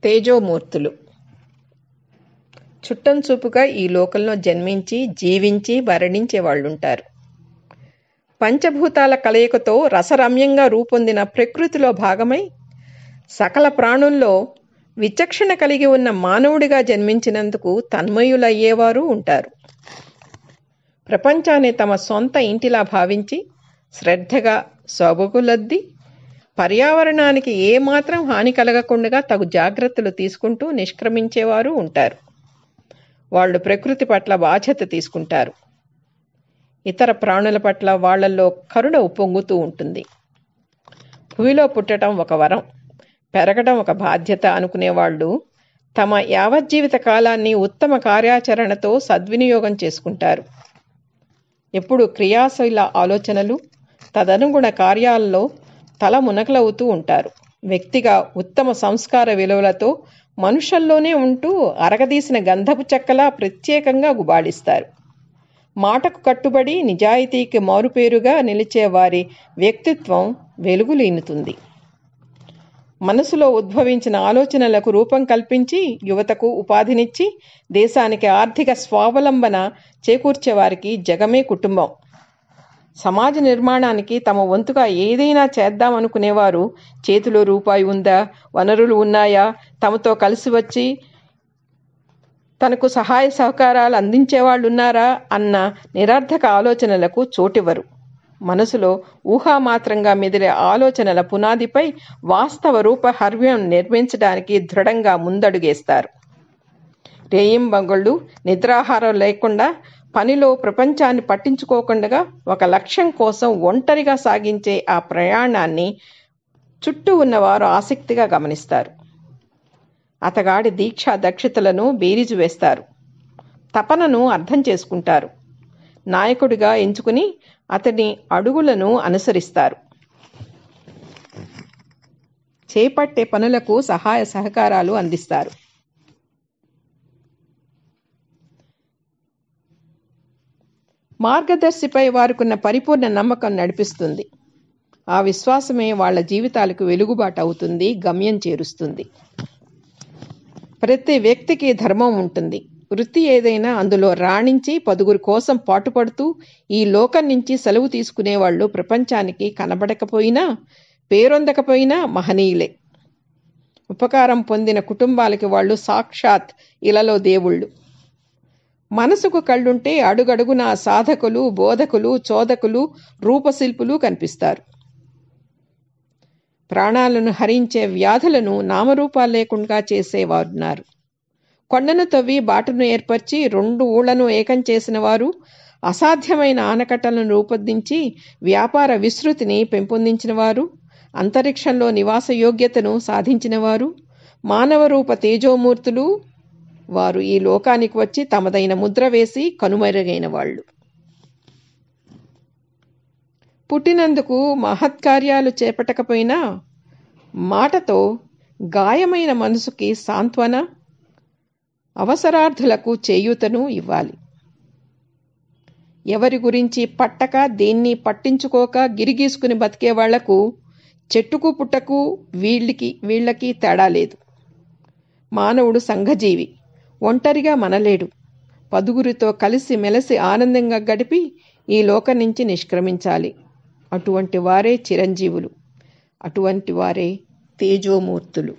తేజోమూర్తులు చుట్టం చూపుగా ఈ లోకంలో జన్మించి జీవించి మరణించే వాళ్ళుంటారు. పంచభూతాల కలయికతో రసరమ్యంగా రూపొందిన ప్రకృతిలో భాగమై సకల ప్రాణుల్లో విచక్షణ కలిగి ఉన్న మానవుడిగా జన్మించినందుకు తన్మయులయ్యేవారు ఉంటారు. ప్రపంచాన్ని తమ సొంత ఇంటిలా భావించి శ్రద్ధగా సొబగులద్ది పర్యావరణానికి ఏమాత్రం హాని కలగకుండా తగు జాగ్రత్తలు తీసుకుంటూ నిష్క్రమించేవారు ఉంటారు. వాళ్ళు ప్రకృతి పట్ల బాధ్యత తీసుకుంటారు. ఇతర ప్రాణుల పట్ల వాళ్లలో కరుణ ఉప్పొంగుతూ ఉంటుంది. భూమిలో పుట్టడం ఒక వరం, పెరగడం ఒక బాధ్యత అనుకునేవాళ్ళు తమ యావజ్జీవిత కాలాన్ని ఉత్తమ కార్యాచరణతో సద్వినియోగం చేసుకుంటారు. ఎప్పుడు క్రియాశీల ఆలోచనలు, తదనుగుణ కార్యాలలో తల మునకలవుతూ ఉంటారు. వ్యక్తిగా ఉత్తమ సంస్కార విలువలతో మనుషుల్లోనే ఉంటూ అరగదీసిన గంధపు చెక్కలా ప్రత్యేకంగా గుబాళిస్తారు. మాటకు కట్టుబడి నిజాయితీకి మారుపేరుగా నిలిచే వారి వ్యక్తిత్వం వెలుగులీనుతుంది. మనసులో ఉద్భవించిన ఆలోచనలకు రూపం కల్పించి యువతకు ఉపాధినిచ్చి దేశానికి ఆర్థిక స్వావలంబన చేకూర్చేవారికి జగమే కుటుంబం. సమాజ నిర్మాణానికి తమ వంతుగా ఏదైనా చేద్దామనుకునేవారు చేతిలో రూపాయి ఉందా, వనరులు ఉన్నాయా, తమతో కలిసి వచ్చి తనకు సహాయ సహకారాలు అందించేవాళ్ళు ఉన్నారా అన్న నిరర్థక ఆలోచనలకు చోటివ్వరు. మనసులో ఊహామాత్రంగా మెదిలే ఆలోచనల పునాదిపై వాస్తవ రూప హర్వ్యం నిర్మించడానికి దృఢంగా ముందడుగేస్తారు. రేయింబగళ్ళు నిద్రాహారం లేకుండా పనిలో ప్రపంచాన్ని పట్టించుకోకుండా ఒక లక్ష్యం కోసం ఒంటరిగా సాగించే ఆ ప్రయాణాన్ని చుట్టూ ఉన్నవారు ఆసక్తిగా గమనిస్తారు. అతగాడి దీక్షా దక్షతలను బేరీజు వేస్తారు. తపనను అర్థం చేసుకుంటారు. నాయకుడిగా ఎంచుకుని అతని అడుగులను అనుసరిస్తారు. చేపట్టే పనులకు సహాయ సహకారాలు అందిస్తారు. మార్గదర్శిపై వారికున్న పరిపూర్ణ నమ్మకం నడిపిస్తుంది. ఆ విశ్వాసమే వాళ్ళ జీవితాలకు వెలుగుబాటు అవుతుంది, గమ్యం చేరుస్తుంది. ప్రతి వ్యక్తికి ధర్మం ఉంటుంది. వృత్తి ఏదైనా అందులో రాణించి పదుగురి కోసం పాటుపడుతూ ఈ లోకం నుంచి సెలవు తీసుకునేవాళ్ళు ప్రపంచానికి కనబడకపోయినా పేరొందకపోయినా మహనీయులే. ఉపకారం పొందిన కుటుంబాలకి వాళ్ళు సాక్షాత్ ఇలలో దేవుళ్ళు. మనసుకు కళ్ళుంటే అడుగడుగున సాధకులు, బోధకులు, చోదకులు, రూపశిల్పులు కనిపిస్తారు. ప్రాణాలను హరించే వ్యాధులను నామరూపాలు లేకుండా చేసేవారున్నారు. కొండను తవ్వి బాటను ఏర్పరిచి 2 ఊళ్లను ఏకం చేసిన వారు, అసాధ్యమైన ఆనకట్టలను రూపొందించి వ్యాపార విస్తృతిని పెంపొందించిన వారు, అంతరిక్షంలో నివాస యోగ్యతను సాధించిన వారు, మానవ రూప తేజోమూర్తులు. వారు ఈ లోకానికి వచ్చి తమదైన ముద్ర వేసి కనుమరుగైన వాళ్ళు. పుట్టినందుకు మహత్కార్యాలు చేపట్టకపోయినా మాటతో గాయమైన మనసుకి సాంత్వన, అవసరార్థులకు చేయూతను ఇవ్వాలి. ఎవరి గురించి పట్టక దేన్ని పట్టించుకోక గిరిగీసుకుని బతికే వాళ్లకు చెట్టుకు పుట్టకు వీళ్ళకి తేడా లేదు. మానవుడు సంఘజీవి, ఒంటరిగా మనలేడు. పదుగురితో కలిసి మెలిసి ఆనందంగా గడిపి ఈ లోకం నుంచి నిష్క్రమించాలి. అటువంటి వారే చిరంజీవులు, అటువంటి వారే తేజోమూర్తులు.